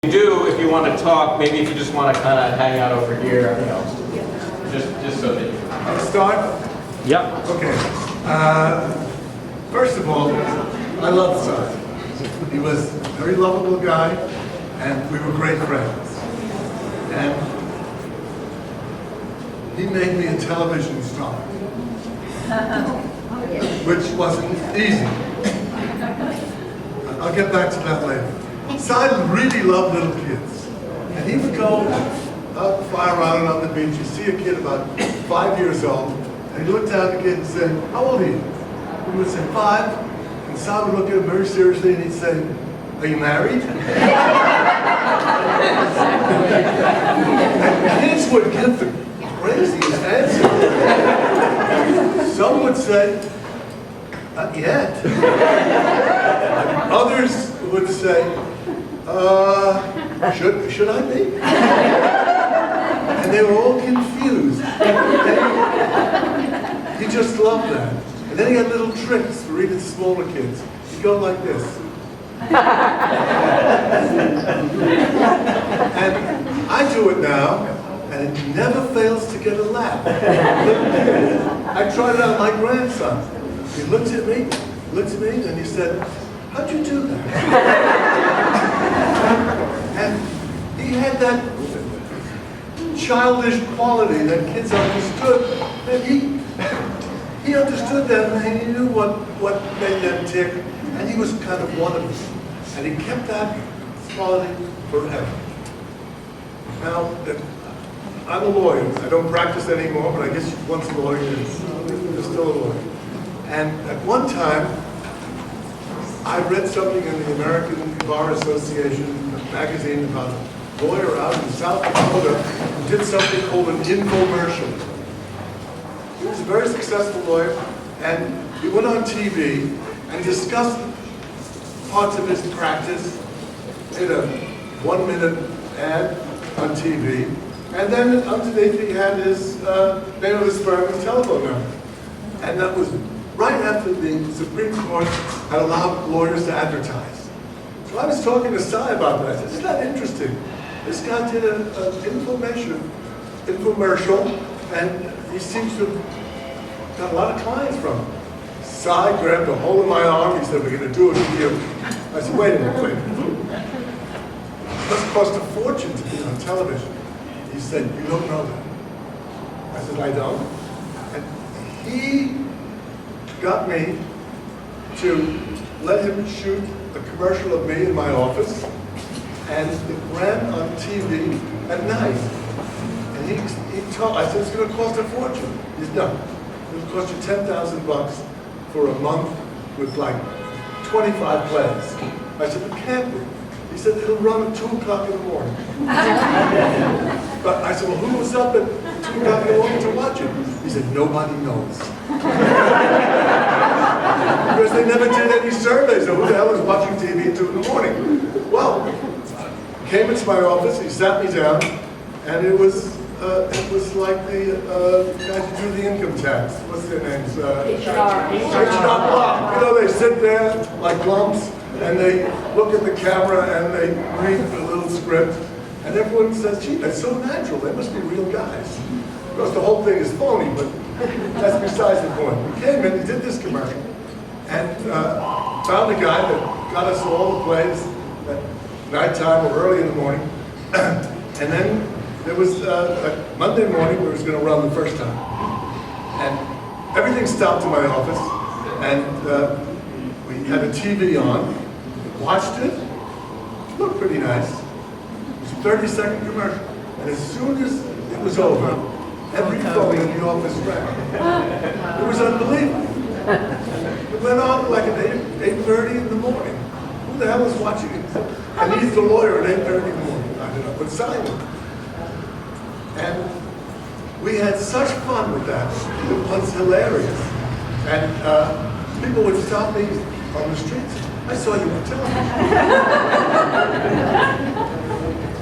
You do, if you want to talk, maybe if you just want to kind of hang out over here, you know, just so that you. I'll start? Yeah. Okay. First of all, I love Cy. He was a very lovable guy, and we were great friends. And he made me a television star, which wasn't easy. I'll get back to that later. Cy really loved little kids. And he would go out, fly around on the beach. You see a kid about 5 years old, and he'd look down at the kid and say, "How old are you?" He would say, "5." And Cy would look at him very seriously and he'd say, "Are you married?" And kids would give the craziest answers. Some would say, "Not yet." Others would say, should I be?" And they were all confused. He just loved that. And then he had little tricks for even smaller kids. He'd go like this. And I do it now, and it never fails to get a laugh. I tried it on my grandson. He looked at me, and he said, "How'd you do that?" And he had that childish quality that kids understood. And he understood them, and he knew what made them tick, and he was kind of one of them. And he kept that quality forever. Now, I'm a lawyer. I don't practice anymore, but I guess once a lawyer, you're still a lawyer. And at one time, I read something in the American Bar Association magazine about a lawyer out in South Dakota who did something called an infomercial. He was a very successful lawyer, and he went on TV and discussed parts of his practice, did a 1-minute ad on TV, and then underneath he had his name of his firm, his telephone number. And that was right after the Supreme Court had allowed lawyers to advertise. So I was talking to Cy about that. I said, "Isn't that interesting? This guy did an infomercial, and he seems to have got a lot of clients from it." Cy grabbed a hold of my arm. He said, "We're going to do it with you." I said, "Wait a minute. It must cost a fortune to be on television." He said, "You don't know that." I said, "I don't." And he got me to let him shoot a commercial of me in my office, and it ran on TV at night. And he told, I said, "It's going to cost a fortune." He said, "No, it'll cost you $10,000 for a month with like 25 plays." I said, "It can't be." He said, "It'll run at 2 o'clock in the morning." But I said, "Well, who was up at 2 o'clock in the morning to watch it?" He said, "Nobody knows." Because they never did any surveys of who the hell is watching TV at 2 in the morning. Well, he came into my office, he sat me down, and it was like the guys who do the income tax. What's their names? H.R. Block. You know, they sit there like lumps, and they look at the camera, and they read the little script, and everyone says, "Gee, that's so natural. They must be real guys." Of course, the whole thing is phony, but that's besides the point. He came in, he did this commercial, and found a guy that got us all the plays at nighttime or early in the morning. And then there was Monday morning, we was going to run the first time. And everything stopped in my office, and we had a TV on, watched it, looked pretty nice. It was a 30-second commercial. And as soon as it was over, every phone in the office rang. It was unbelievable. It went on like at 8:30 in the morning. Who the hell is watching it? And he's the lawyer at 8:30 in the morning. I don't know, but Simon. And we had such fun with that. It was hilarious. And people would stop me on the streets. "I saw you on television."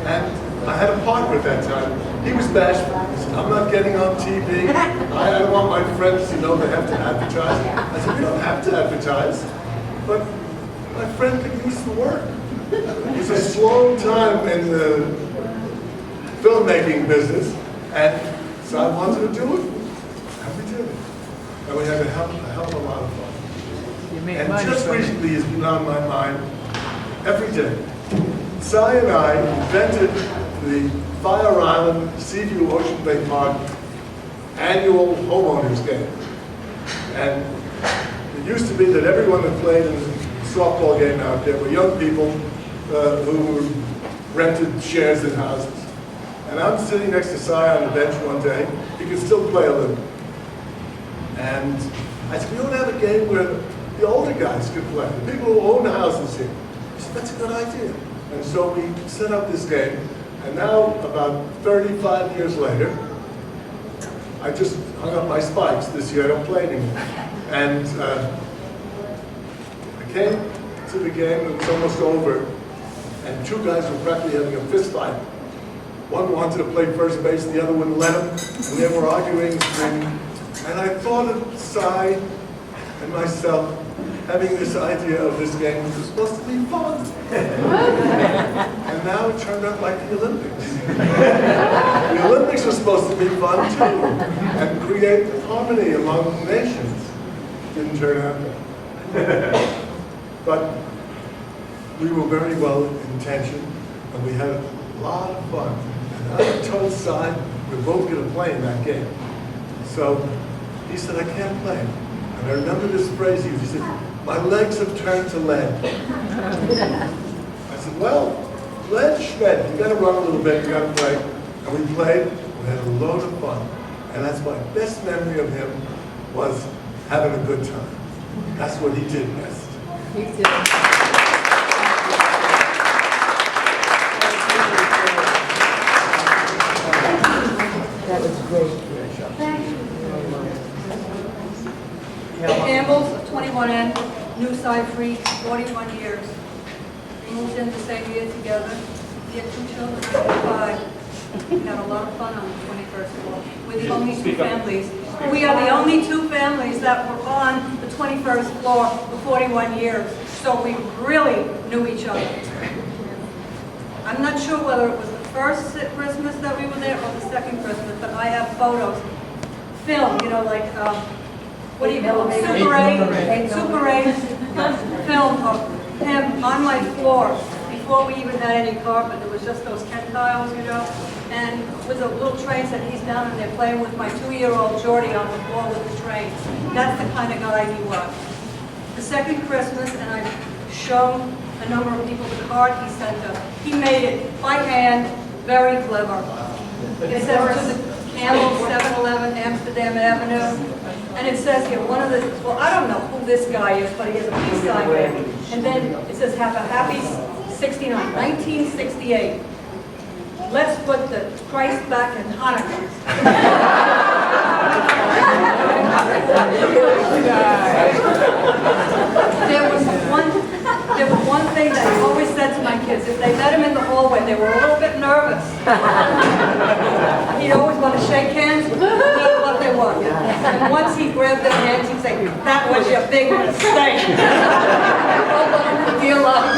And I had a partner at that time. He was bashful. He said, "I'm not getting on TV. I don't want my friends to know they have to advertise." I said, "We don't have to advertise, but my friend could use the work." It was a slow time in the filmmaking business, and so I wanted to do it, and we did it. And we had a hell of a lot of fun. You made And money just from it. recently, it's been on my mind every day. Cy and I invented the Fire Island Seaview Ocean Bay Park annual homeowners game. And it used to be that everyone that played in the softball game out there were young people who rented shares in houses. And I'm sitting next to Cy on the bench one day. He could still play a little. And I said, we ought to have a game where the older guys could play, the people who own the houses here. He said, that's a good idea. And so we set up this game. And now, about 35 years later, I just hung up my spikes this year. I don't play anymore. And I came to the game, and it was almost over. And two guys were practically having a fist fight. One wanted to play first base, the other wouldn't let him. And they were arguing, screaming. And I thought of Cy and myself having this idea of this game, which was supposed to be fun. And now it turned out like the Olympics. The Olympics were supposed to be fun too, and create harmony among nations. Didn't turn out that. But we were very well intentioned, and we had a lot of fun. And I told Cy we're both going to play in that game. So he said, I can't play. And I remember this phrase he used. He said, my legs have turned to lead. I said, well, lead shred. You got to run a little bit. You got to play. And we played. We had a load of fun. And that's my best memory of him was having a good time. That's what he did best. You did. That was great. Campbell's, 21N, New Side Free, 41 years. We moved in the same year together. We had 2 children, 5. We had a lot of fun on the 21st floor. We're the only 2 families. We are the only 2 families that were on the 21st floor for 41 years. So we really knew each other. I'm not sure whether it was the first Christmas that we were there or the second Christmas, but I have photos, film, you know, like, what do you call it? Super 8 film of him on my floor before we even had any carpet. It was just those Kent tiles, you know, and with a little train set, he's down and they're playing with my 2-year-old Jordy on the floor with the train. That's the kind of guy he was. The second Christmas, and I've shown a number of people the card he sent us. He made it by hand, very clever. It says to the Campbell 711 Amsterdam Avenue. And it says here, one of the, well, I don't know who this guy is, but he has a peace sign there. And then it says, have a happy 1968. Let's put the Christ back in Hanukkah. There was one thing that he always said to my kids. If they met him in the hallway, they were a little bit nervous. He'd always want to shake hands, not what they were. And once he grabbed their hands, he'd say, that was your big mistake. Deal up.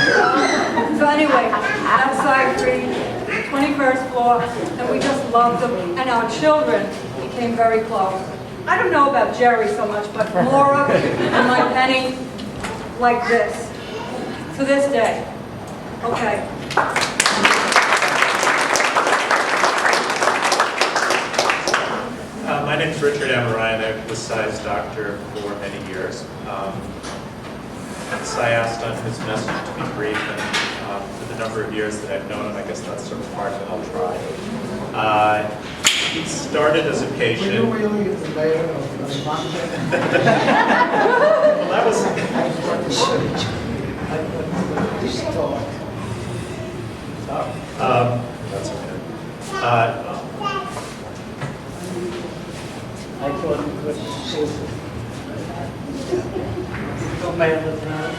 So anyway, outside free, 21st floor, and we just loved them. And our children became very close. I don't know about Jerry so much, but Laura and my Penny, like this. To this day. Okay. My name is Richard Amarayan. I was Cy's doctor for many years. Cy asked on his message to be brief, and for the number of years that I've known him, I guess that's sort of part that I'll try. He started as a patient. Were you really the mayor of Montana? Well, that was. That's okay. I thought it was don't matter the time.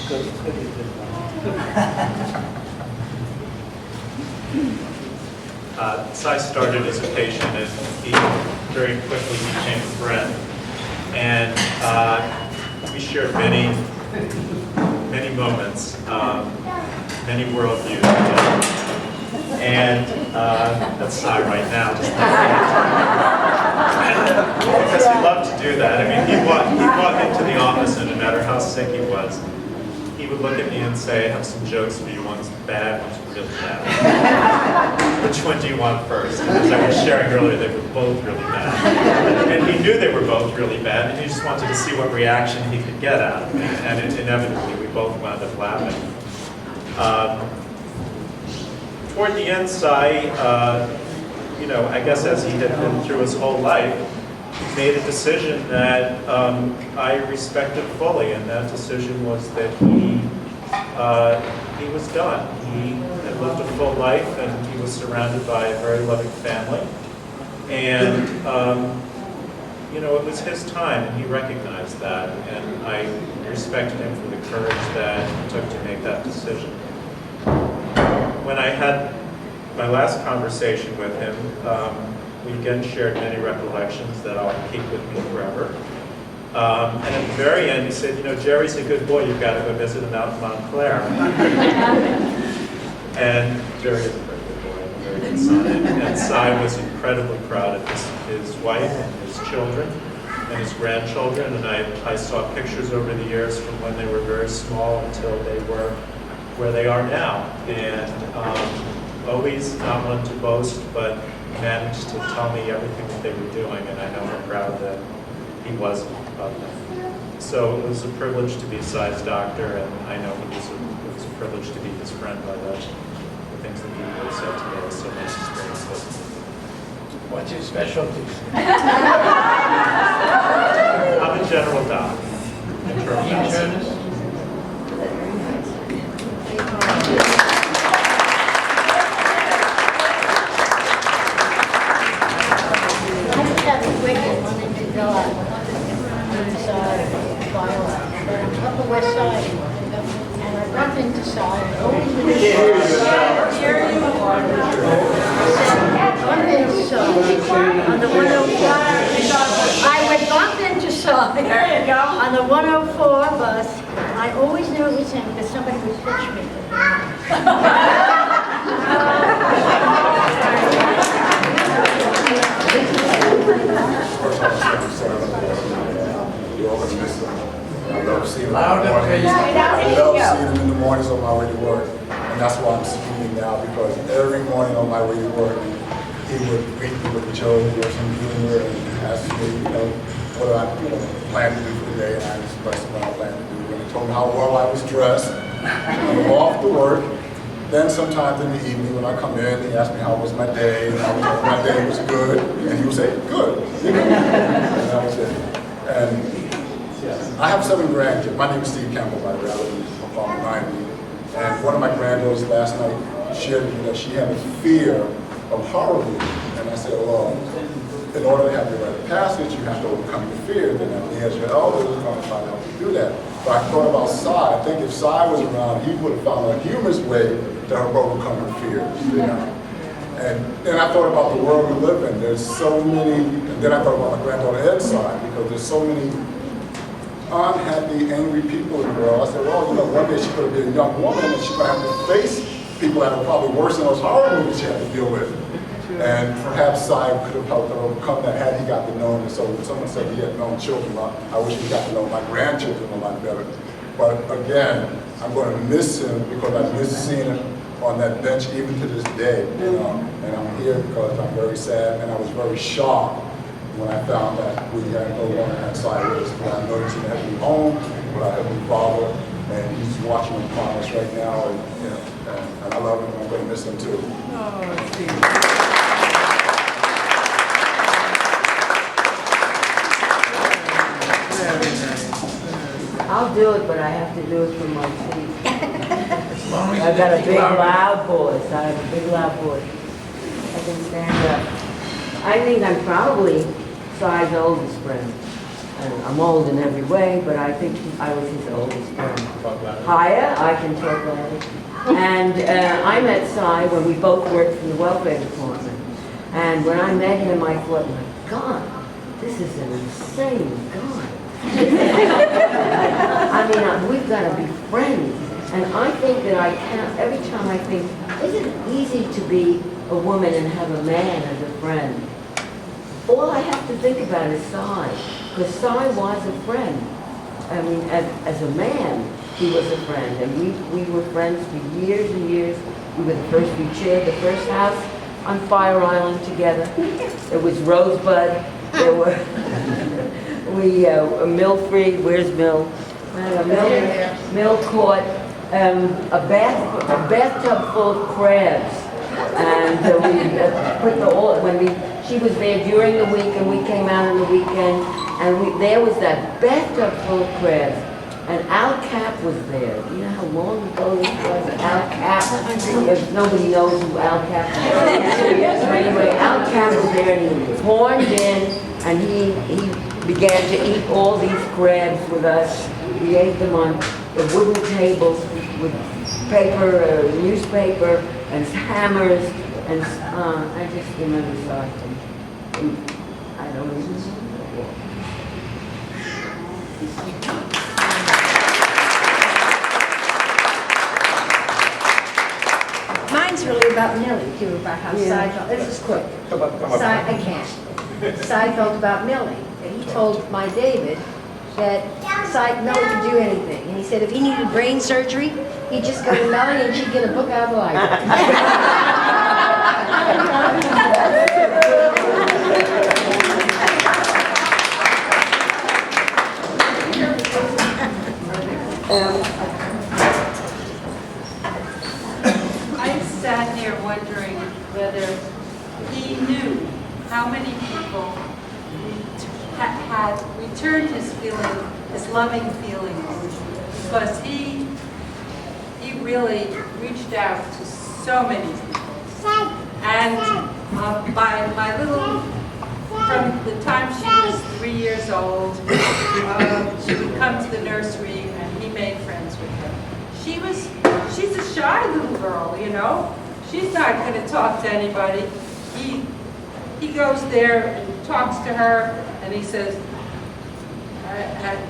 Good. Cy started as a patient, and he very quickly became a friend. And we shared many many moments, many worldviews. And that's Cy right now, just because he loved to do that. I mean, he'd walk into the office, and no matter how sick he was, he would look at me and say, "I have some jokes for you. One's bad, one's really bad. Which one do you want first?" And as I was sharing earlier, they were both really bad. And he knew they were both really bad, and he just wanted to see what reaction he could get out of me. And inevitably, we both wound up laughing. Toward the end, Cy, I guess as he had been through his whole life, made a decision that I respected fully, and that decision was that he was done. He had lived a full life, and he was surrounded by a very loving family. And it was his time, and he recognized that, and I respected him for the courage that he took to make that decision. When I had my last conversation with him, we again shared many recollections that I'll keep with me forever. And at the very end, he said, "Jerry's a good boy. You've got to go visit him out in Montclair." And Jerry is a very good boy, and a very good son. And Cy was incredibly proud of his wife and his children and his grandchildren. And I saw pictures over the years from when they were very small until they were where they are now. And always not one to boast, but managed to tell me everything that they were doing, and I know how proud that he was of them. So it was a privilege to be Cy's doctor, and I know it was a privilege to be his friend by the things that people said today. So much experience with him. What's your specialty? I'm a general doc. Internal medicine. Internist? Upper West Side, and I bumped into Cy. Bumped into Cy on the 104. I would bump into Cy on the 104 bus. I always knew it was him because somebody would pitch me. I love seeing him Louder, please. I love seeing him in the mornings on my way to work. And that's why I'm speaking now, because every morning on my way to work, he would greet me with a joke or some humor and ask me, what I plan to do for the day, and I expressed what I plan to do. And he told me how well I was dressed. I'm off to work. Then sometimes in the evening when I come in, he asked me how was my day, and I would tell him my day was good, and he would say, good. And that was it. And I have 7 grandkids. My name is Steve Campbell, by the way. I live in apartment 90. And one of my granddaughters last night shared with me that she had a fear of horror movies. And I said, well, in order to have the rite of passage, you have to overcome your fear. Then the answer, your elders are going to try to help you do that. But I thought about Cy. I think if Cy was around, he would have found a humorous way to help overcome her fears. And then I thought about the world we live in. There's so many, and then I thought about my granddaughter Ed's side, because there's so many unhappy, angry people in the world. I said, well, one day she's going to be a young woman and she's going to have to face people that are probably worse than those horror movies she had to deal with. And perhaps Cy could have helped her overcome that had he got to know her. So when someone said he had known children, I wish he got to know my grandchildren a lot better. But again, I'm going to miss him because I miss seeing him on that bench even to this day. And I'm here because I'm very sad, and I was very shocked when I found that we had no longer had Cy with us. But I know he's in the heavenly home with our Heavenly Father, and he's watching upon us right now, and I love him, and I'm going to miss him too. I'll do it, but I have to do it from my seat. As long as I've got a you big, loud. loud voice. I have a big, loud voice. I can stand up. I think I'm probably Cy's oldest friend. I'm old in every way, but I think I was his oldest friend. Hiya, I can talk louder. And I met Cy when we both worked for the welfare department. And when I met him, I thought, my God, this is an insane guy. I mean, we've got to be friends. And I think that I can't, every time I think, isn't it easy to be a woman and have a man as a friend? All I have to think about is Cy, because Cy was a friend. I mean, as a man, he was a friend, and we were friends for years and years. We shared the first house on Fire Island together. There was Rosebud, there were, Mill-Free, where's Mill? Mill Court, a bathtub full of crabs. And we put she was there during the week and we came out on the weekend, and there was that bathtub full of crabs. And Al Cap was there. You know how long ago this was? Al Cap. If nobody knows who Al Cap is. So anyway, Al Cap was there and he horned in and he began to eat all these crabs with us. We ate them on the wooden tables with paper, newspaper, and hammers. And I just remember something. I don't even know. Mine's really about Millie, too, about how Cy felt. This is quick. Come on. I can't. Cy felt about Millie. And he told my David that Cy, Millie could do anything. And he said if he needed brain surgery, he'd just go to Millie and she'd get a book out of the library. I sat here wondering whether he knew how many people had returned his feeling, his loving feelings, because he really reached out to so many people. And my little, from the time she was 3 years old, she would come to the nursery and he made friends with her. She's a shy little girl, you know. She's not going to talk to anybody. He goes there and talks to her, and he says,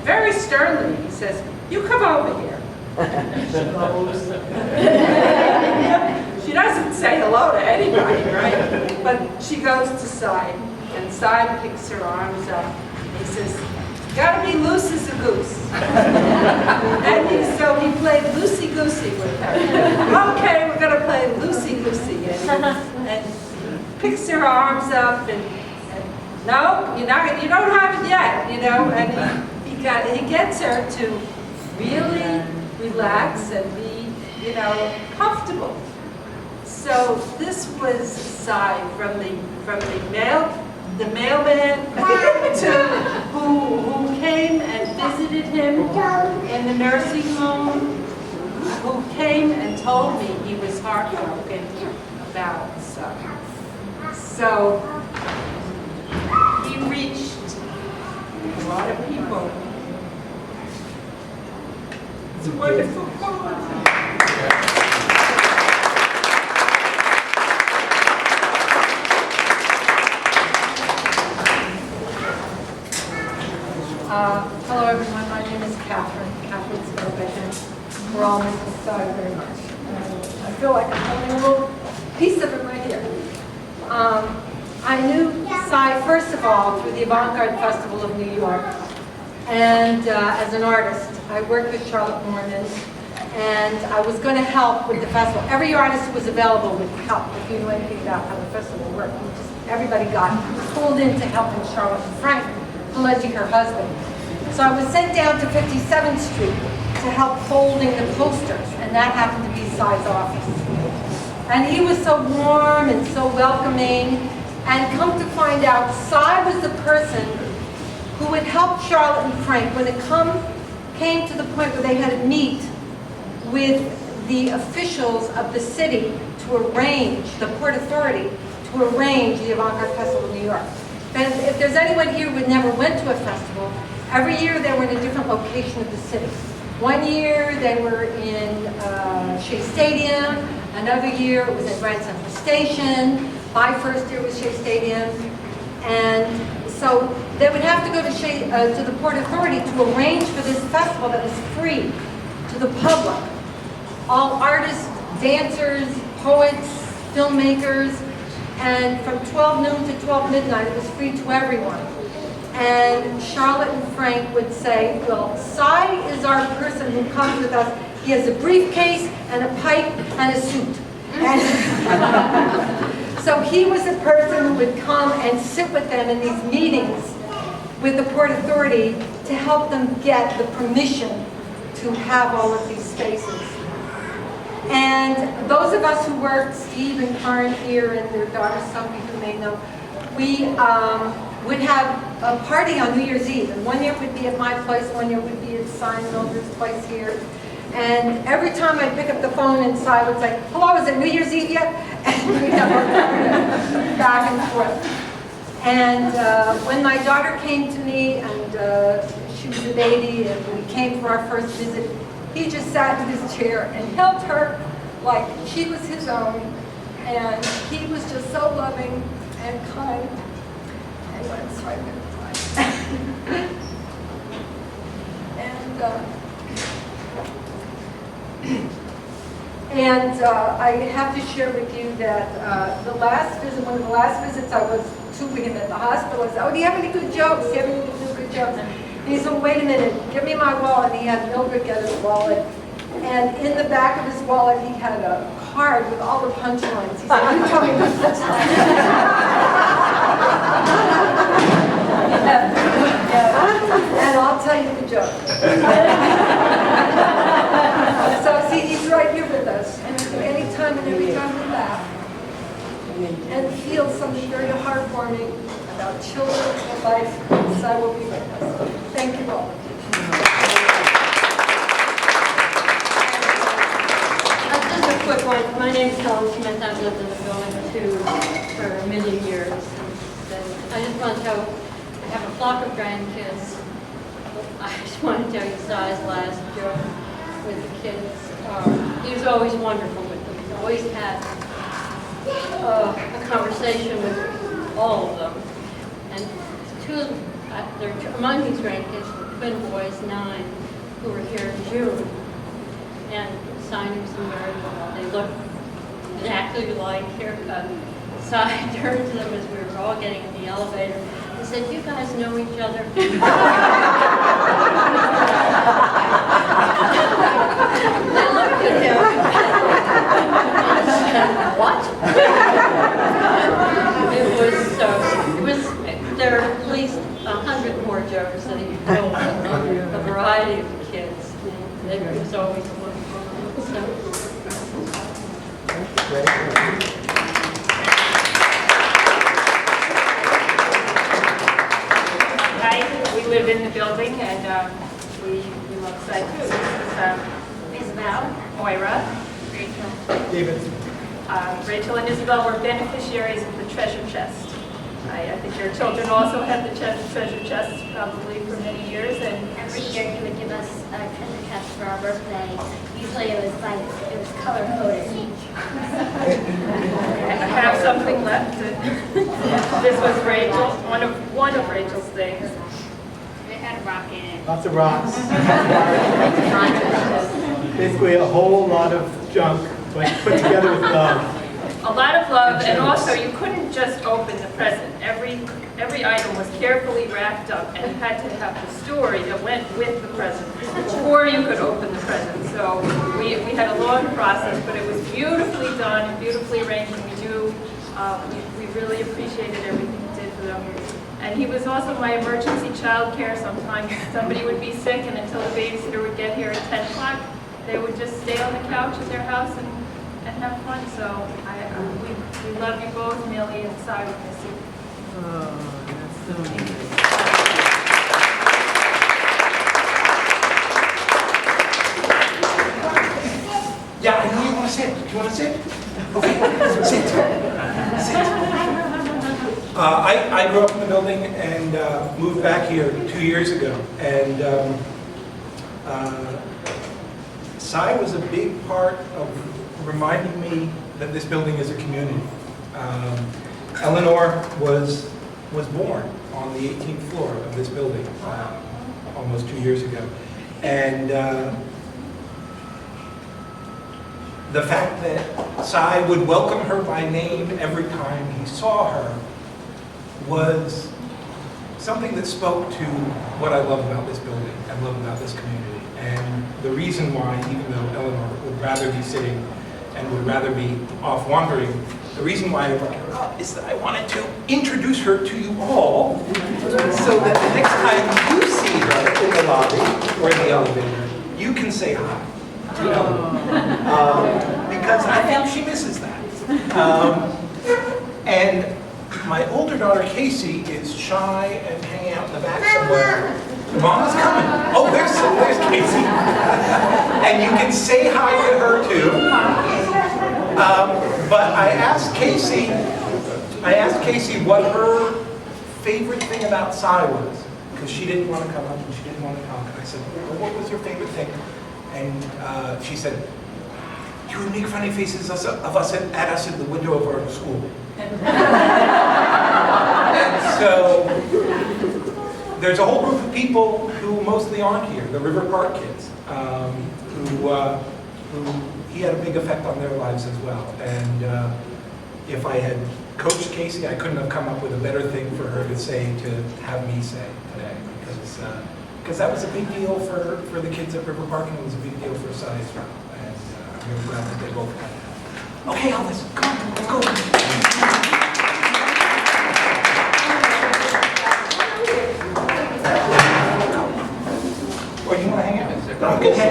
very sternly, he says, "You come over here." She goes. She doesn't say hello to anybody, right? But she goes to Cy, and Cy picks her arms up. He says, "You gotta be loose as a goose." And so he played loosey-goosey with her. Okay, we're gonna play loosey-goosey. And picks her arms up and no, you don't have it yet, you know. And he gets her to really relax and be, you know, comfortable. So this was Cy from the mailman who came and visited him in the nursing home, who came and told me he was heartbroken about something. So he reached a lot of people. It's a wonderful quality. Hello everyone, my name is Catherine Spivak. We're all Mrs. Cy very much. I feel like I'm holding a little piece of it right here. I knew Cy, first of all, through the Avant-Garde Festival of New York. And as an artist, I worked with Charlotte Norman, and I was going to help with the festival. Every artist who was available would help if you knew anything about how the festival worked. Everybody got pulled in to help in Charlotte and Frank, alleging her husband. So I was sent down to 57th Street to help folding the posters, and that happened to be Cy's office. And he was so warm and so welcoming, and come to find out, Cy was the person who would help Charlotte and Frank when it came to the point where they had to meet with the officials of the city to arrange, the Port Authority, to arrange the Avant-Garde Festival of New York. And if there's anyone here who never went to a festival, every year they were in a different location of the city. One year they were in Shea Stadium, another year it was at Grand Central Station. My first year was Shea Stadium. And So they would have to go to the Port Authority to arrange for this festival that was free to the public. All artists, dancers, poets, filmmakers, and from 12 noon to 12 midnight, it was free to everyone. And Charlotte and Frank would say, well, Cy is our person who comes with us. He has a briefcase and a pipe and a suit. And so he was a person who would come and sit with them in these meetings with the Port Authority to help them get the permission to have all of these spaces. And those of us who worked, Steve and Karen here and their daughter Sophie, who may know, we would have a party on New Year's Eve. And one year it would be at my place, one year it would be at Cy and Mildred's place here. And every time I'd pick up the phone and Cy would say, hello, is it New Year's Eve yet? And we'd have a back and forth. And when my daughter came to me, and she was a baby, and we came for our first visit, he just sat in his chair and held her like she was his own. And he was just so loving and kind. Anyway, I'm sorry, I'm going to cry. And I have to share with you that one of the last visits I was to him at the hospital, I said, oh, do you have any good jokes? Do you have any good jokes? And he said, well, wait a minute, give me my wallet. And he had Mildred get his wallet. And in the back of his wallet, he had a card with all the punchlines. He said, you tell me the punchlines. And I'll tell you the joke. So see, he's right here with us. And anytime and every time we laugh and feel something very heartwarming about children and life, Cy will be with us. Thank you all. Just a quick one. My name is Helen Smith. I've lived in the building too for many years. And I just want to tell, I have a flock of grandkids. I just want to tell you Cy's last joke with the kids. He was always wonderful with them. He always had a conversation with all of them. And among these grandkids were twin boys, 9, who were here in June. And Cy was married. They looked exactly like haircut. Cy turned to them as we were all getting in the elevator. He said, you guys know each other? They looked at him. What? There are at least 100 more jokes that he told a variety of kids. And it was always wonderful. Hi, we live in the building and we love Cy too. This is Isabel, Moira, Rachel. David. Rachel and Isabel were beneficiaries of the treasure chest. I think your children also had the treasure chest probably for many years. And every year he would give us a treasure chest for our birthday. Usually it was color coded. I have something left. This was Rachel, one of Rachel's things. It had a rock in it. Lots of rocks. Basically a whole lot of junk, but put together with love. A lot of love, and also you couldn't just open the present. Every item was carefully wrapped up, and you had to have the story that went with the present before you could open the present. So we had a long process, but it was beautifully done and beautifully arranged, and we really appreciated everything he did for them. And he was also my emergency child care. Sometimes somebody would be sick, and until the babysitter would get here at 10 o'clock, they would just stay on the couch at their house and have fun. So we love you both, Millie and Cy. We miss you. Oh, that's so nice. Yeah, I know you want to sit. Do you want to sit? Okay, sit. I grew up in the building and moved back here 2 years ago. And Cy was a big part of reminding me that this building is a community. Eleanor was born on the 18th floor of this building almost 2 years ago. And the fact that Cy would welcome her by name every time he saw her was something that spoke to what I love about this building and love about this community. And the reason why, even though Eleanor would rather be sitting and would rather be off wandering, the reason why I brought her up is that I wanted to introduce her to you all so that the next time you see her in the lobby or in the elevator, you can say hi to Eleanor. Because I think she misses that. And my older daughter, Casey, is shy and hanging out in the back somewhere. Mama's coming. Oh, there's Casey. And you can say hi to her too. But I asked Casey what her favorite thing about Cy was, because she didn't want to come up and she didn't want to talk. And I said, well, what was your favorite thing? And she said, you would make funny faces at us in the window of our school. And so there's a whole group of people who mostly aren't here, the River Park kids, who he had a big effect on their lives as well. And if I had coached Casey, I couldn't have come up with a better thing for her to say, to have me say today, because that was a big deal for the kids at River Park, and it was a big deal for Cy as well. And I'm really glad that they both had that. Okay, Elvis, come on, let's go. Or you want to hang out? Okay.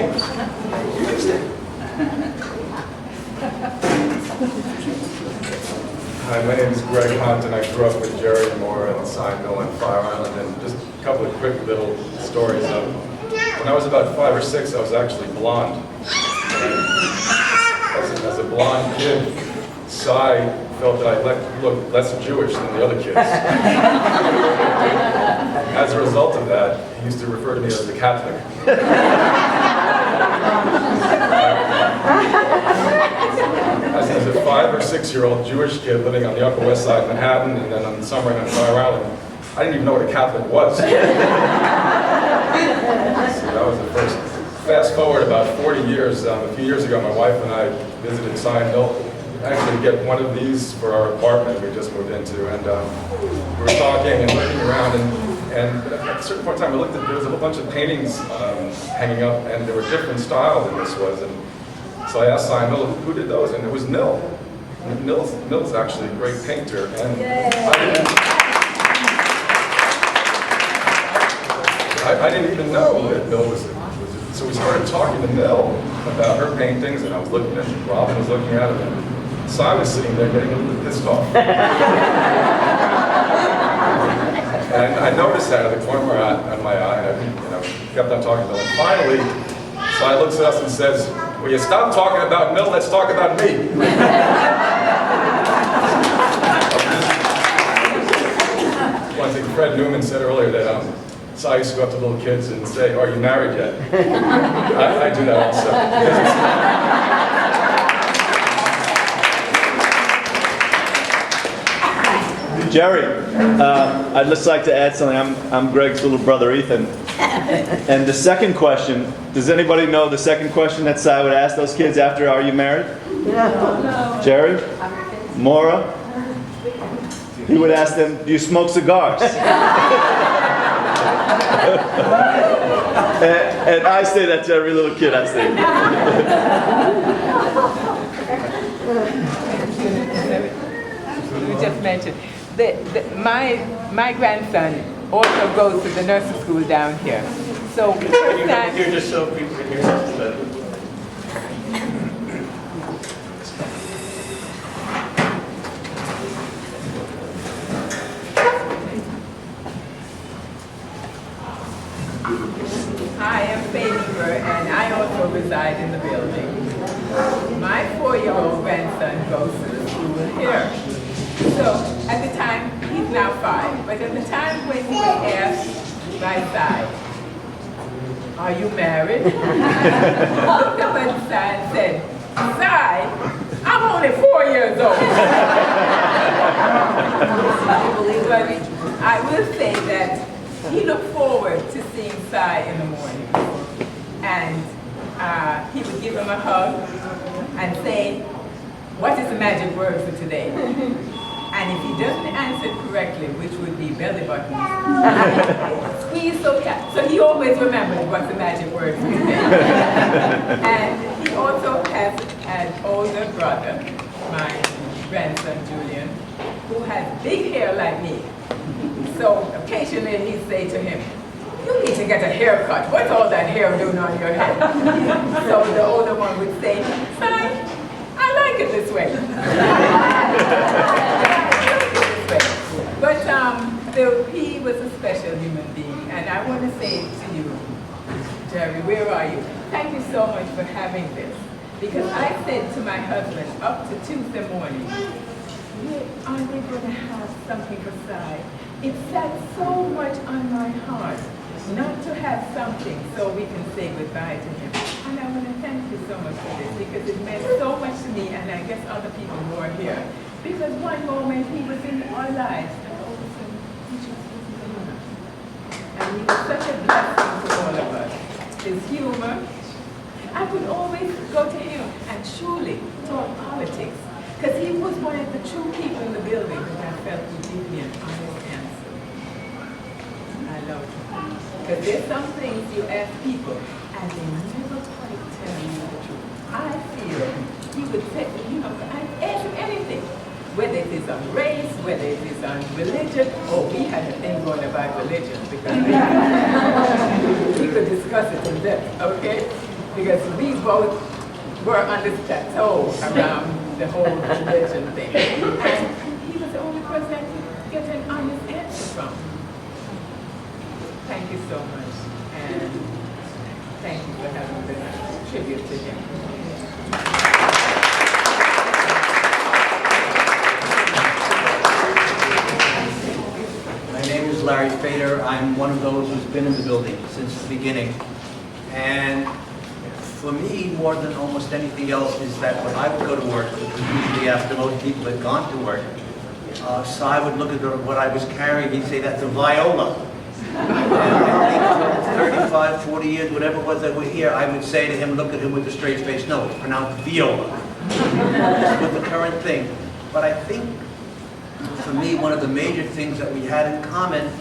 Hi, my name is Greg Hunt, and I grew up with Jerry Moore and Cy Mill and Fire Island. And just a couple of quick little stories. When I was about 5 or 6, I was actually blonde. And as a blonde kid, Cy felt that I looked less Jewish than the other kids. As a result of that, he used to refer to me as the Catholic. As a 5 or 6-year-old Jewish kid living on the Upper West Side of Manhattan and then on Summer on Fire Island, I didn't even know what a Catholic was. So that was the first. Fast forward about 40 years, a few years ago, my wife and I visited Cy Mill, actually to get one of these for our apartment we just moved into, and we were talking and looking around, and at a certain point in time, we looked at, there was a whole bunch of paintings hanging up, and there were different styles than this was, and so I asked Cy Mill, who did those, and it was Mill. And Mill's actually a great painter, and I didn't even know that Mill was. So we started talking to Mill about her paintings, and I was looking at them, Robin was looking at them, and Cy was sitting there getting a little pissed off. And I noticed that at the corner of my eye, and I kept on talking to Mill. And finally, Cy looks at us and says, will you stop talking about Mill, let's talk about me. One thing Fred Newman said earlier that Cy used to go up to little kids and say, are you married yet? I do that also. Jerry, I'd just like to add something. I'm Greg's little brother, Ethan. And the second question, does anybody know the second question that Cy would ask those kids after, are you married? No. Jerry? Maura? He would ask them, do you smoke cigars? and I say that to every little kid I see. You just mentioned my grandson also goes to the nursery school down here. So first time, Here just so people can hear that. Hi, I'm Faye Weaver, and I also reside in the building. My 4-year-old grandson goes to the school here. So at the time, he's now 5, but at the time when he was asked by Cy, are you married? He looked up at Cy and said, Cy, I'm only 4 years old. But I will say he looked forward to seeing Cy in the morning. And he would give him a hug and say, what is the magic word for today? And if he doesn't answer it correctly, which would be belly button, squeeze so tight. So he always remembered what the magic word for today. And he also has an older brother, my grandson Julian, who has big hair like me. So occasionally he'd say to him, you need to get a haircut. What's all that hair doing on your head? So the older one would say, son, I like it this way. But he was a special human being. And I want to say to you, Jerry, where are you? Thank you so much for having this. Because I said to my husband up to Tuesday morning, aren't we going to have something for Cy? It sat so much on my heart not to have something so we can say goodbye to him. And I want to thank you so much for this because it meant so much to me and I guess other people who are here. Because one moment he was in our lives and all of a sudden he just wasn't in us. And he was such a blessing to all of us. His humor, I could always go to him and truly talk politics. Because he was one of the true people in the building that I felt would give me an honest answer. I love him. Because there's some things you ask people and they never quite tell you the truth. I feel he would say, I ask him anything. Whether it is on race, whether it is on religion. Oh, we had a thing going about religion because we could discuss it in depth, okay? Because we both were on this plateau around the whole religion thing. And he was the only person I could get an honest answer from. Thank you so much. And thank you for having this tribute to him. My name is Larry Fader. I'm one of those who's been in the building since the beginning. And for me, more than almost anything else, is that when I would go to work, which was usually after most people had gone to work, Cy would look at what I was carrying, he'd say, that's a viola. And I think for 35, 40 years, whatever it was that we're here, I would say to him, look at him with a straight face, no, it's pronounced viola. This was the current thing. But I think, for me, one of the major things that we had in common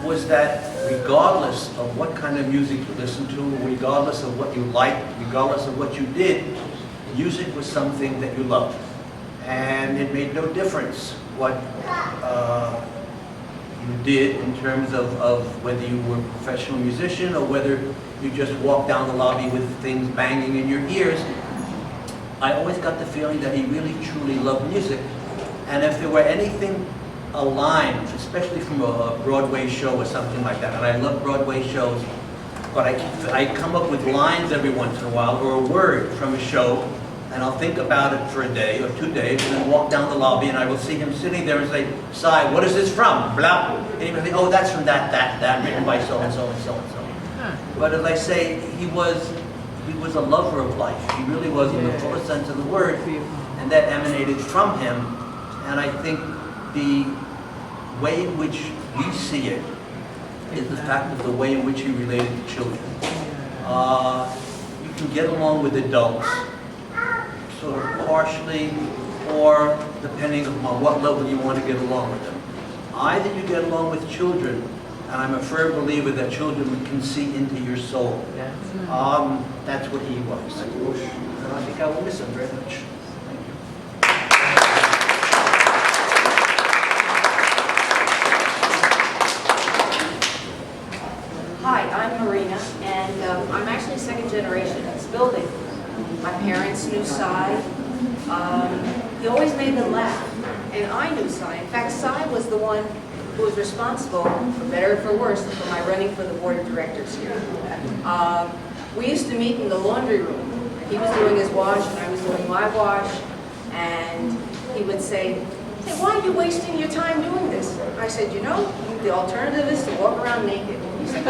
was that regardless of what kind of music you listened to, regardless of what you liked, regardless of what you did, music was something that you loved. And it made no difference what you did in terms of whether you were a professional musician or whether you just walked down the lobby with things banging in your ears. I always got the feeling that he really truly loved music. And if there were anything aligned, especially from a Broadway show or something like that, and I love Broadway shows, but I come up with lines every once in a while, or a word from a show, and I'll think about it for a day or 2 days, and then walk down the lobby, and I will see him sitting there and say, Cy, what is this from? Blah. And he will say, oh, that's from that, written by so-and-so and so-and-so. But as I say, he was a lover of life. He really was in the fullest sense of the word, and that emanated from him. And I think the way in which we see it is the fact of the way in which he related to children. You can get along with adults, sort of partially, or depending upon what level you want to get along with them. Either you get along with children, and I'm a firm believer that children can see into your soul. That's what he was. And I think I will miss him very much. Hi, I'm Marina, and I'm actually second generation in this building. My parents knew Cy. He always made them laugh, and I knew Cy. In fact, Cy was the one who was responsible, for better or for worse, for my running for the board of directors here. We used to meet in the laundry room. He was doing his wash, and I was doing my wash, and he would say, hey, why are you wasting your time doing this? I said, you know, the alternative is to walk around naked. He said,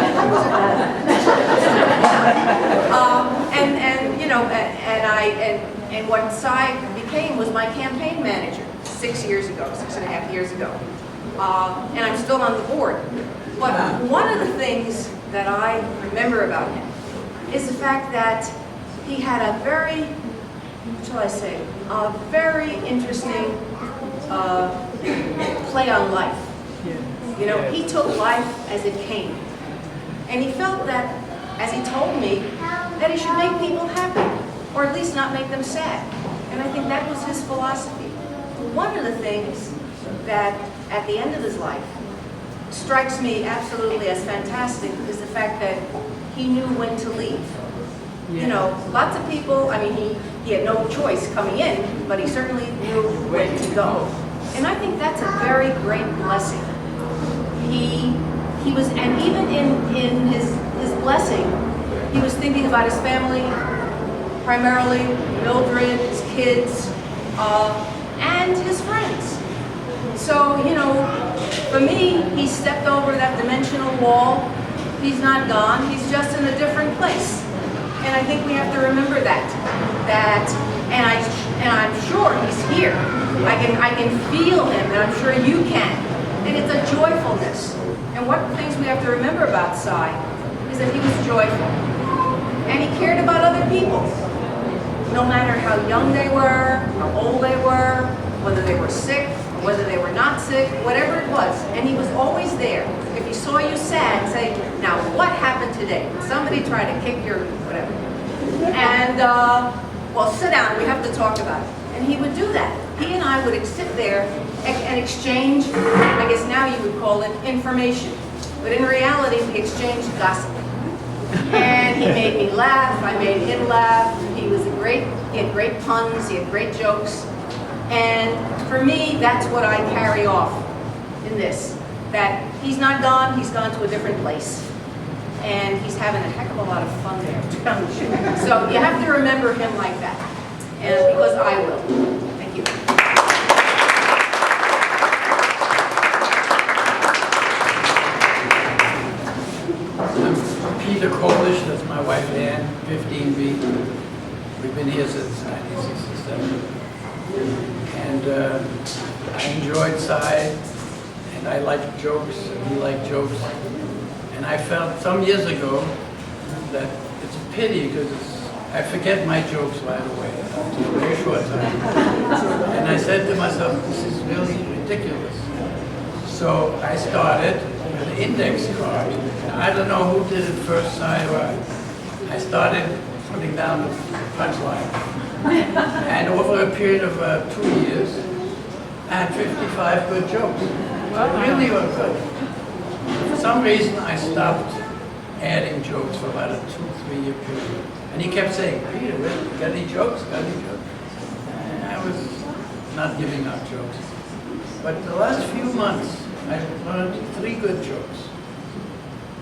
and what Cy became was my campaign manager 6.5 years ago. and I'm still on the board. But one of the things that I remember about him is the fact that he had a very, what shall I say, a very interesting play on life. You know, he took life as it came. And he felt that, as he told me, that he should make people happy, or at least not make them sad. And I think that was his philosophy. One of the things that, at the end of his life, strikes me absolutely as fantastic is the fact that he knew when to leave. You know, lots of people, I mean, he had no choice coming in, but he certainly knew when to go. And I think that's a very great blessing. He was, and even in his blessing, he was thinking about his family, primarily Mildred, his kids, and his friends. So, you know, for me, he stepped over that dimensional wall. He's not gone, he's just in a different place. And I think we have to remember that. And I'm sure he's here. I can feel him, and I'm sure you can. And it's a joyfulness. And one of the things we have to remember about Cy is that he was joyful. And he cared about other people. No matter how young they were, how old they were, whether they were sick, or whether they were not sick, whatever it was. And he was always there. If he saw you sad, say, now what happened today? Somebody tried to kick your whatever. And, well, sit down, we have to talk about it. And he would do that. He and I would sit there and exchange, I guess now you would call it information. But in reality, we exchanged gossip. And he made me laugh, I made him laugh. He had great puns, he had great jokes. And for me, that's what I carry off in this. That he's not gone, he's gone to a different place. And he's having a heck of a lot of fun there. So you have to remember him like that. And because I will. Thank you. I'm Peter Kolish, that's my wife Ann, 15B. We've been here since 1967. And I enjoyed Cy, and I liked jokes, and he liked jokes. And I felt some years ago that it's a pity because I forget my jokes right away after a very short time. And I said to myself, this is really ridiculous. So I started an index card. I don't know who did it first, Cy or I started putting down the punchline. And over a period of 2 years, I had 55 good jokes. Really were good. For some reason, I stopped adding jokes for about a 2-3 year period. And he kept saying, Peter, got any jokes? Got any jokes? And I was not giving out jokes. But the last few months, I learned 3 good jokes.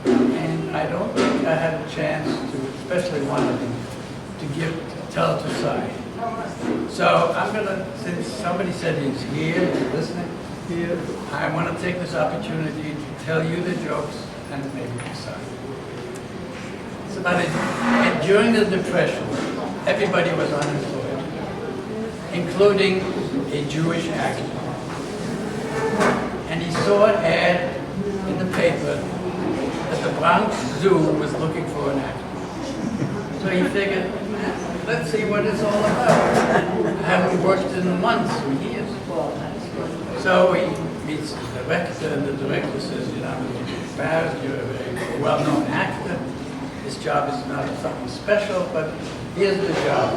And I don't think I had a chance to, especially one of them, to tell to Cy. So I'm gonna, since somebody said he's here, he's listening here, I want to take this opportunity to tell you the jokes and maybe to Cy. It's about it. During the Depression, everybody was unemployed, including a Jewish actor. And he saw an ad in the paper that the Bronx Zoo was looking for an actor. So he figured, let's see what it's all about. I haven't worked in months or years. So he meets the director, and the director says, you know, Baz, you're a very well-known actor. This job is not something special, but here's the job.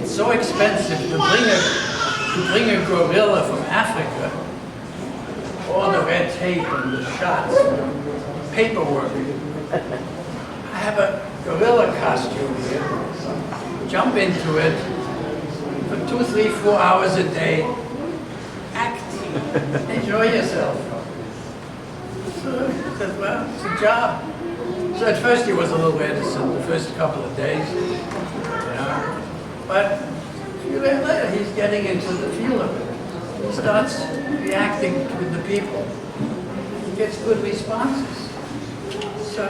It's so expensive to bring a gorilla from Africa, all the red tape and the shots, paperwork. I have a gorilla costume here. Jump into it for 2, 3, 4 hours a day. Act. Enjoy yourself. So I said, well, it's a job. So at first he was a little reticent the first couple of days, you know. But a few days later, he's getting into the feel of it. He starts reacting with the people. He gets good responses. So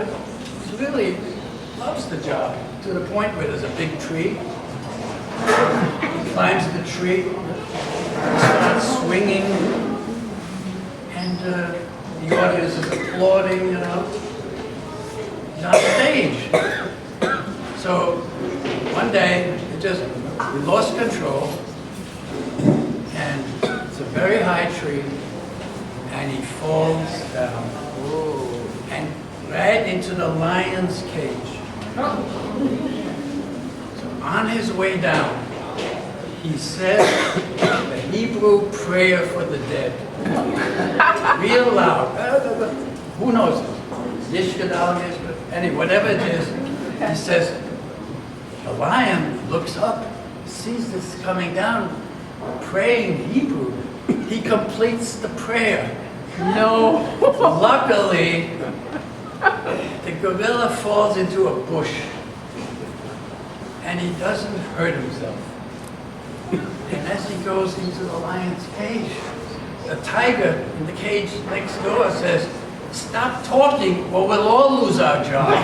he really loves the job to the point where there's a big tree. He climbs the tree, starts swinging the audience is applauding, you know. He's on stage. So one day, we lost control, and it's a very high tree, and he falls down, and right into the lion's cage. So on his way down, he said the Hebrew prayer for the dead, real loud. Who knows it? Yishkadal, anyway, whatever it is, he says, the lion looks up, sees this coming down, praying Hebrew. He completes the prayer. No. Luckily, the gorilla falls into a bush, and he doesn't hurt himself. And as he goes into the lion's cage, the tiger in the cage next door says, "Stop talking or we'll all lose our jobs."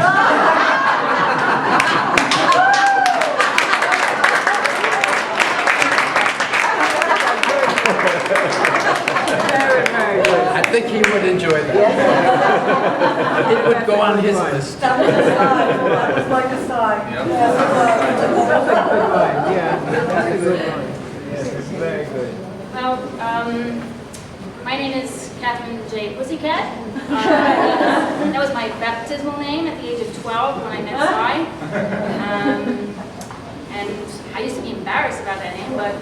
I think he would enjoy that. It would go on his list. That was a sigh. That was like a sigh. Yeah. Yes, it was. That's a good one, yeah, that's a good one. Yes, it's very good. Well, my name is Catherine J. Pussycat. That was my baptismal name at the age of 12 when I met Cy. And I used to be embarrassed about that name, but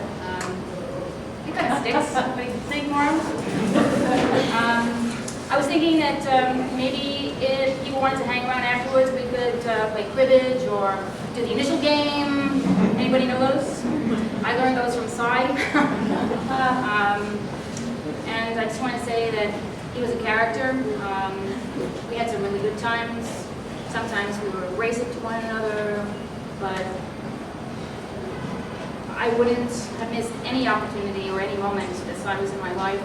it kind of sticks. But I think more. I was thinking that maybe if people wanted to hang around afterwards, we could play cribbage or do the initial game. Anybody know those? I learned those from Cy. And I just want to say that he was a character. We had some really good times. Sometimes we were racing to one another, but I wouldn't have missed any opportunity or any moment that Cy was in my life.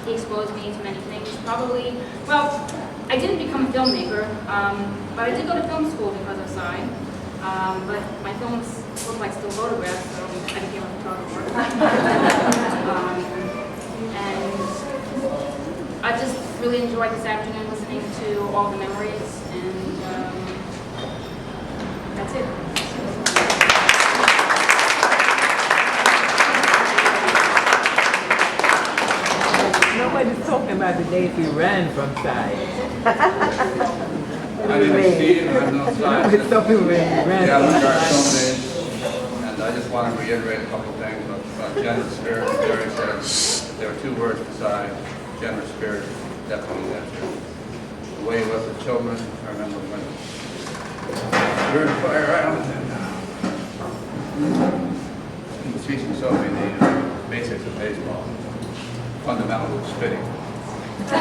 He exposed me to many things. Probably, well, I didn't become a filmmaker, but I did go to film school because of Cy. But my films look like still photographs, so I became a photographer. And I just really enjoyed this afternoon listening to all the memories, and that's it. Nobody's talking about the days we ran from Cy. My name is Steve, and I'm no scientist. Nobody's talking about we ran Yeah, from I'm Cy. and I just want to reiterate a couple things about generous spirit. Jerry said there are two words beside generous spirit, definitely that's it. The way he was with children, I remember when we were in Fire Island, and he was teaching Sophie the basics of baseball, fundamental of spitting. You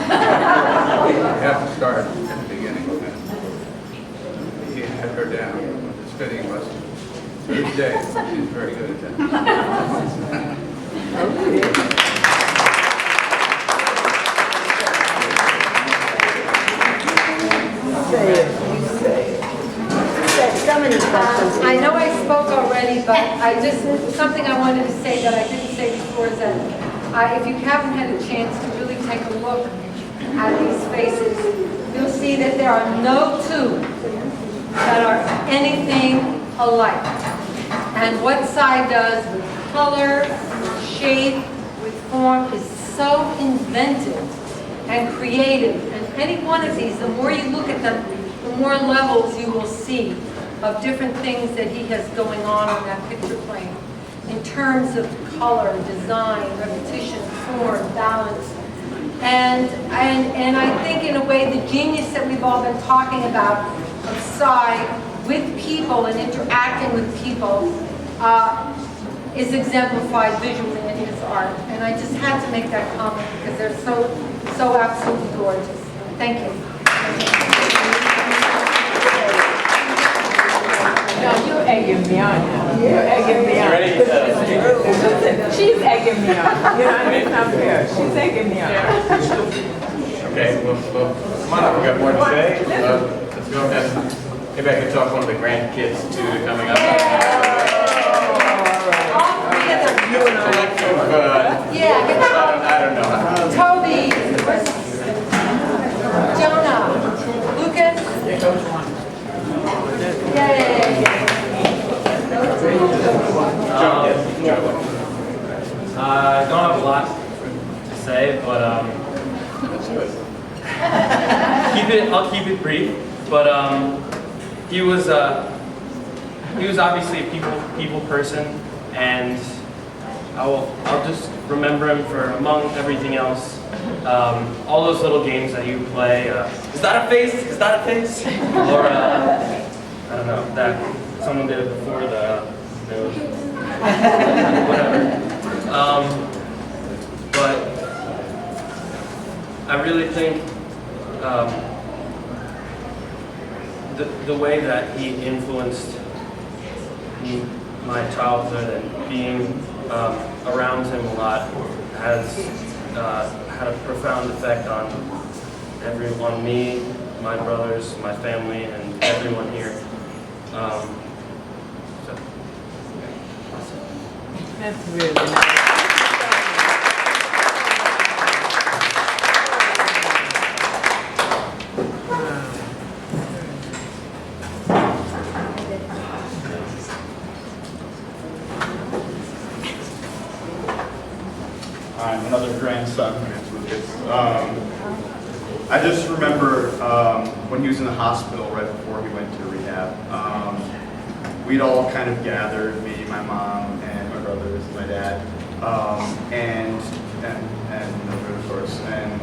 have to start at the beginning. He had her down. The spitting was each day. She's very good at that. I know I spoke already, but something I wanted to say that I didn't say before is that if you haven't had a chance to really take a look at these faces, you'll see that there are no two that are anything alike. And what Cy does with color, with shape, with form is so inventive and creative. And any one of these, the more you look at them, the more levels you will see of different things that he has going on that picture plane in terms of color, design, repetition, form, balance. And I think in a way the genius that we've all been talking about of Cy with people and interacting with people is exemplified visually in his art. And I just had to make that comment because they're so absolutely gorgeous. Thank you. No, you're egging me on now. You're egging me on. She's egging me on. You know, it's not fair. She's egging me on. Okay, well, come on up, we got more to say. Let's go ahead. Maybe I can talk one of the grandkids too coming up. All three of them. I don't know. Yeah, I don't know. Toby, where's I don't have a lot to say, but I'll keep it brief. But he was obviously a people person, and I'll just remember him for, among everything else, all those little games that you play. Is that a face? Is that a face? Or I don't know, that someone did it before the nose. Whatever. But I really think the way that he influenced my childhood and being around him a lot has had a profound effect on me, my brothers, my family, and everyone here. That's really nice. I'm another grandson. I just remember when he was in the hospital right before he went to rehab. We'd all kind of gathered, me, my mom, and my brothers, my dad, and Mildred, of course. And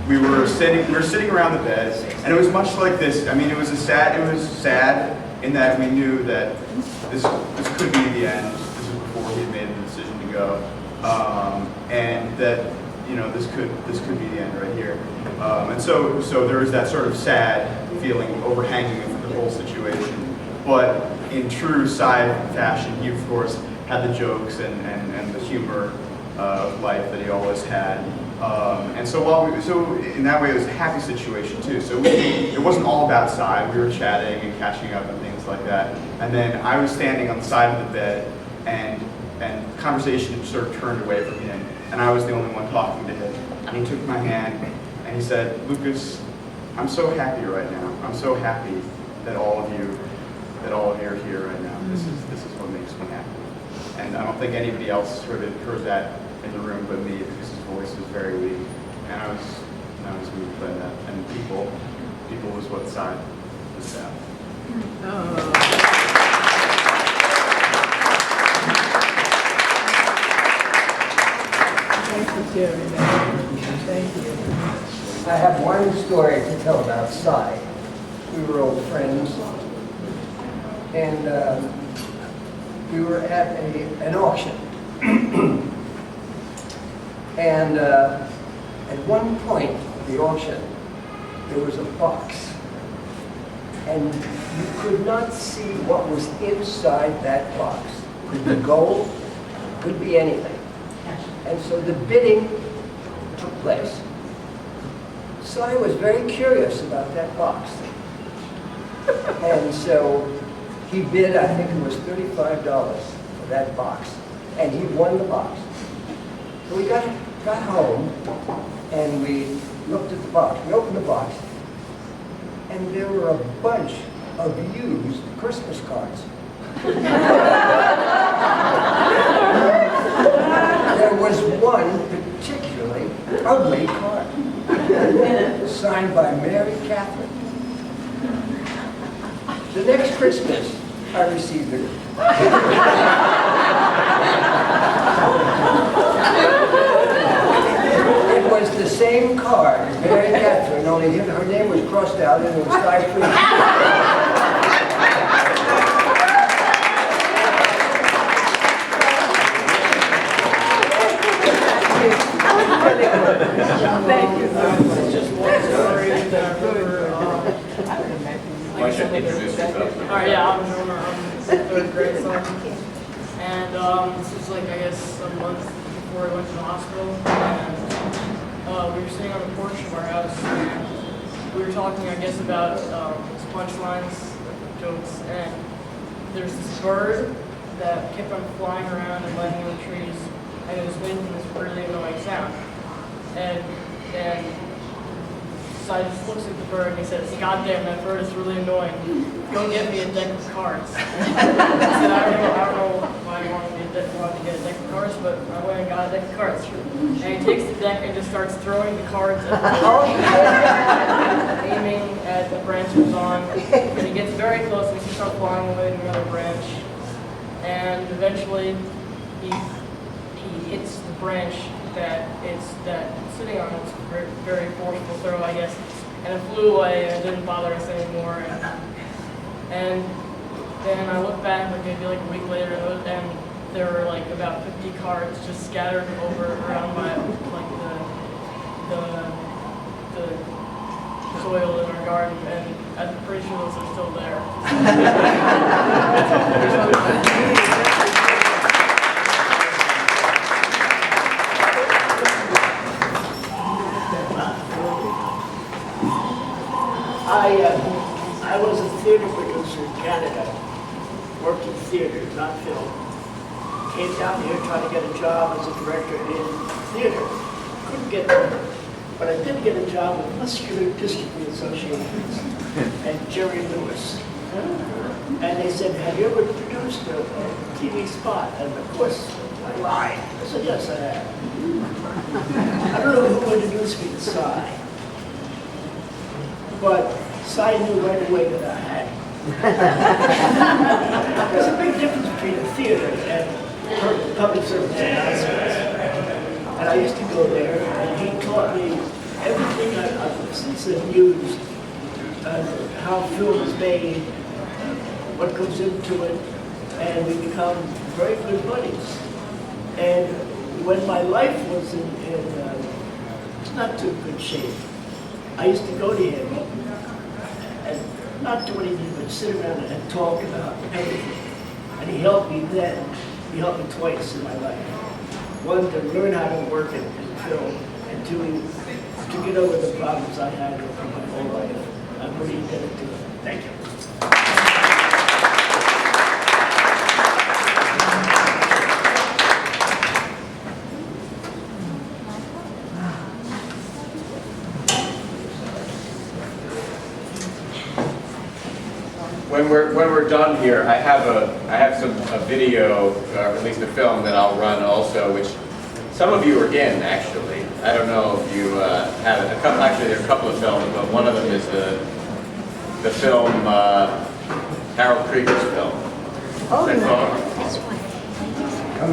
we were sitting around the bed, and it was much like this. I mean, it was sad in that we knew that this could be the end. This was before he had made the decision to go. And that, this could be the end right here. And so there was that sort of sad feeling overhanging the whole situation. But in true Cy fashion, he of course had the jokes and the humor of life that he always had. And so in that way it was a happy situation too. So it wasn't all about Cy. We were chatting and catching up and things like that. And then I was standing on the side of the bed, and conversation sort of turned away from him, and I was the only one talking to him. And he took my hand and he said, "Lucas, I'm so happy right now. I'm so happy that all of you are here right now. This is what makes me happy." And I don't think anybody else heard that in the room but me, because his voice was very weak. And I was moved by that. And people was what Cy was about. Thanks for sharing that. Thank you. I have one story to tell about Cy. We were old friends, and we were at an auction. And at one point of the auction, there was a box, and you could not see what was inside that box. Could be gold, could be anything. And so the bidding took place. Cy was very curious about that box. And so he bid, I think it was $35 for that box. And he won the box. So we got home and we looked at the box. We opened the box and there were a bunch of used Christmas cards. There was one particularly ugly card, signed by Mary Catherine. The next Christmas, I received it. It was the same card as Mary Catherine, only her name was crossed out and it was Cy Freed. Thank you so much. Just one story that I remember. Why should you introduce yourself? Alright, yeah, I'm Jonah. I'm the third grade son. And this was like, I guess, a month before I went to the hospital. And we were sitting on the porch of our house and we were talking, I guess, about punchlines, jokes. And there's this bird that kept on flying around and landing in the trees. And it was making this really annoying sound. And So I just looks at the bird and he says, "God damn, that bird is really annoying. Go get me a deck of cards." I said, I don't know why you want to get a deck of cards, but I went and got a deck of cards. And he takes the deck and just starts throwing the cards at the bird, aiming at the branch it was on. And he gets very close and he starts flying away to another branch. And eventually he hits the branch that it's sitting on. It's a very, very forceful throw, I guess, and it flew away and it didn't bother us anymore. And then I look back maybe like a week later, and there were like about 50 cards just scattered around my like the soil in our garden, and I'm pretty sure those are still there. I was a theater producer in Canada, worked in theater, not film. Came down here trying to get a job as a director in theater. Couldn't get one, but I did get a job with Muscular Dystrophy Associations and Jerry Lewis. And they said, "Have you ever produced a TV spot?" And of course, I lied. I said, "Yes, I have." I don't know who introduced me to Cy, but Cy knew right away that I had. There's a big difference between a theater and public service announcements. And I used to go there, and he taught me everything I've since then used, how film is made, what goes into it, and we become very good buddies. And when my life was in not too good shape, I used to go to him and not do anything but sit around and talk about everything. And he helped me then. He helped me twice in my life. One, to learn how to work in film, and two, to get over the problems I had in my whole life. I'm really indebted to him. Thank you. When we're done here, I have a video, or at least a film that I'll run also, which some of you are in actually. I don't know if you have it. Actually, there are a couple of films, but one of them is the film Harold Krieger's film. Oh,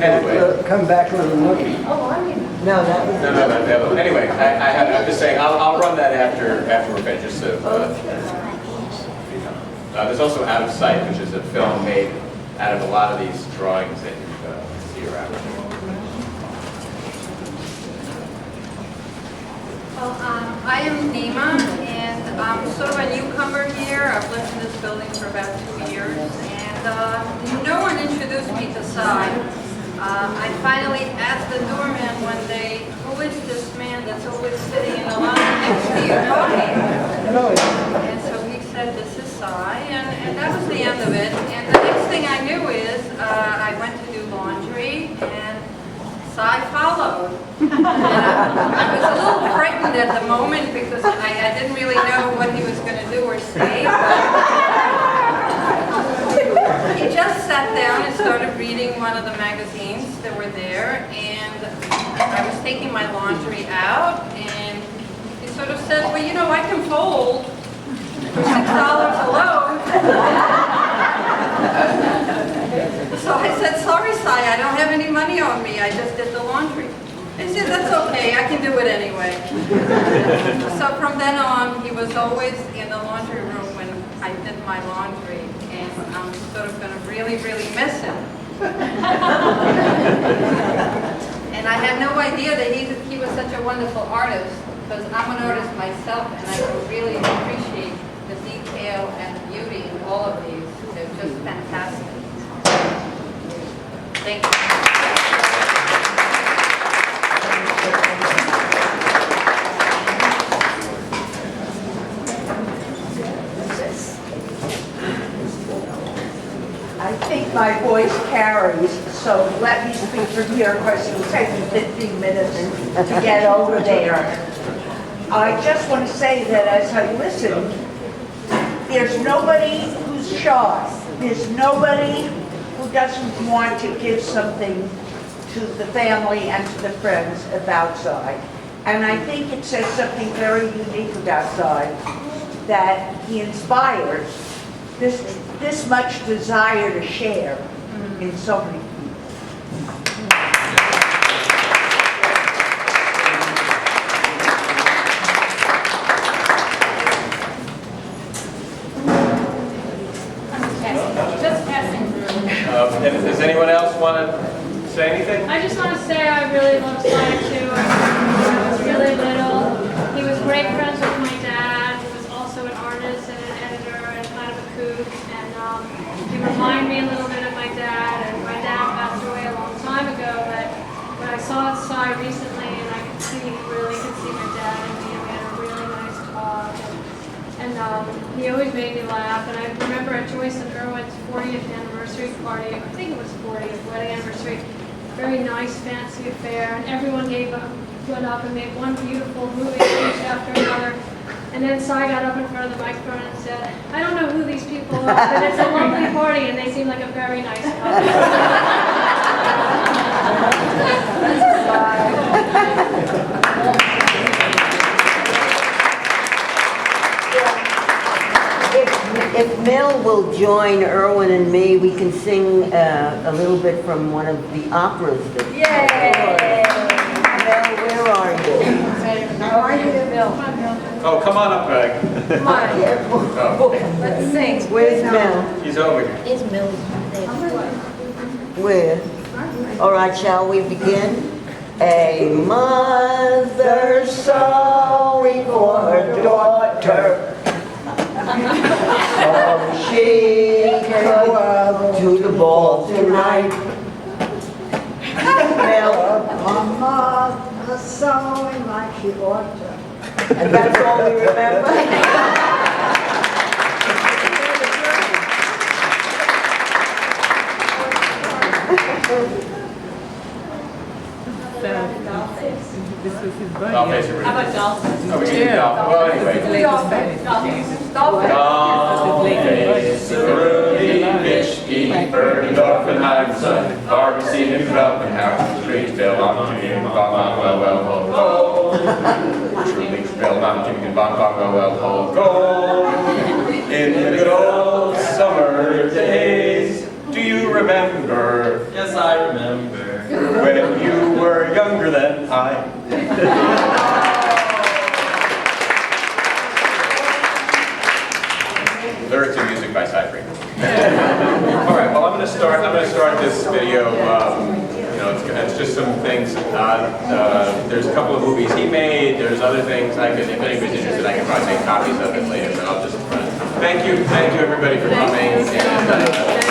Anyway. Come back with a look. Oh, I mean, no, that was. No. Anyway, I'm just saying I'll run that after we're finished. Just so, there's also Out of Sight, which is a film made out of a lot of these drawings that you see around. Well, I am Nima, and I'm sort of a newcomer here. I've lived in this building for about 2 years, and no one introduced me to Cy. I finally asked the doorman one day, "Who is this man that's always sitting in the line next to your podium?" And so he said, "This is Cy," and that was the end of it. And the next thing I knew is I went to do laundry, and Cy followed. And I was a little frightened at the moment because I didn't really know what he was going to do or say. He just sat down and started reading one of the magazines that were there, and I was taking my laundry out, and he sort of said, "Well, you know, I can fold for $6 a load." So I said, "Sorry, Cy, I don't have any money on me. I just did the laundry." He said, "That's okay, I can do it anyway." So from then on, he was always in the laundry room when I did my laundry, and I'm sort of going to really, really miss him. And I had no idea that he was such a wonderful artist, because I'm an artist myself, and I can really appreciate the detail and the beauty in all of these. They're just fantastic. Thank you. I think my voice carries, so let me speak from here, because it'll take me 15 minutes to get over there. I just want to say that as I listened, there's nobody who's shy. There's nobody who doesn't want to give something to the family and to the friends about Cy. And I think it says something very unique about Cy, that he inspired this much desire to share in so many people. Just passing through. Does anyone else want to say anything? I just want to say I really love Cy too. When I was really little, he was great friends with my dad. He was also an artist and an editor and kind of a kook. And he reminded me a little bit of my dad. And my dad passed away a long time ago, but when I saw Cy recently, and I could see, really could see my dad and me, and we had a really nice talk. And he always made me laugh. And I remember at Joyce and Irwin's 40th anniversary party, I think it was 40th wedding anniversary, very nice fancy affair, and everyone got up and made one beautiful movie speech after another. And then Cy got up in front of the microphone and said, I don't know who these people are, but it's a lovely party, and they seem like a very nice couple. If Mel will join Erwin and me, we can sing a little bit from one of the operas that... Yay! Mel, where are you? How are you, Bill? Oh, come on up, Greg. Come on. Oh. Let's sing. Where's Mel? He's over here. It's Bill. Where? All right, shall we begin? A mother sorry for her daughter, so she can go to the ball tonight. Mel. Mama sewing like she ought to. And that's all we remember? This was his buddy. Dollface or How about Dolphin? Oh, we can do Dolphin. Well, anyway. Dollface, Rudy, Mischke, Bernie, Dorfenheim, son, Barbie, Seaman, Felpenhouse, Streetsville, Mom, Jimmy, Bong, well, go. Streetsville, Mom, Jimmy, Bong, well, go. In the good old summer days, do you remember? Yes, I remember. When you were younger than I. Lyrics and music by Cy Freed. All right. Well, I'm going to start this video. It's just some things. There's a couple of movies he made. There's other things I could, if anybody's interested, I can probably make copies of it later. But I'll just thank you everybody for coming. And,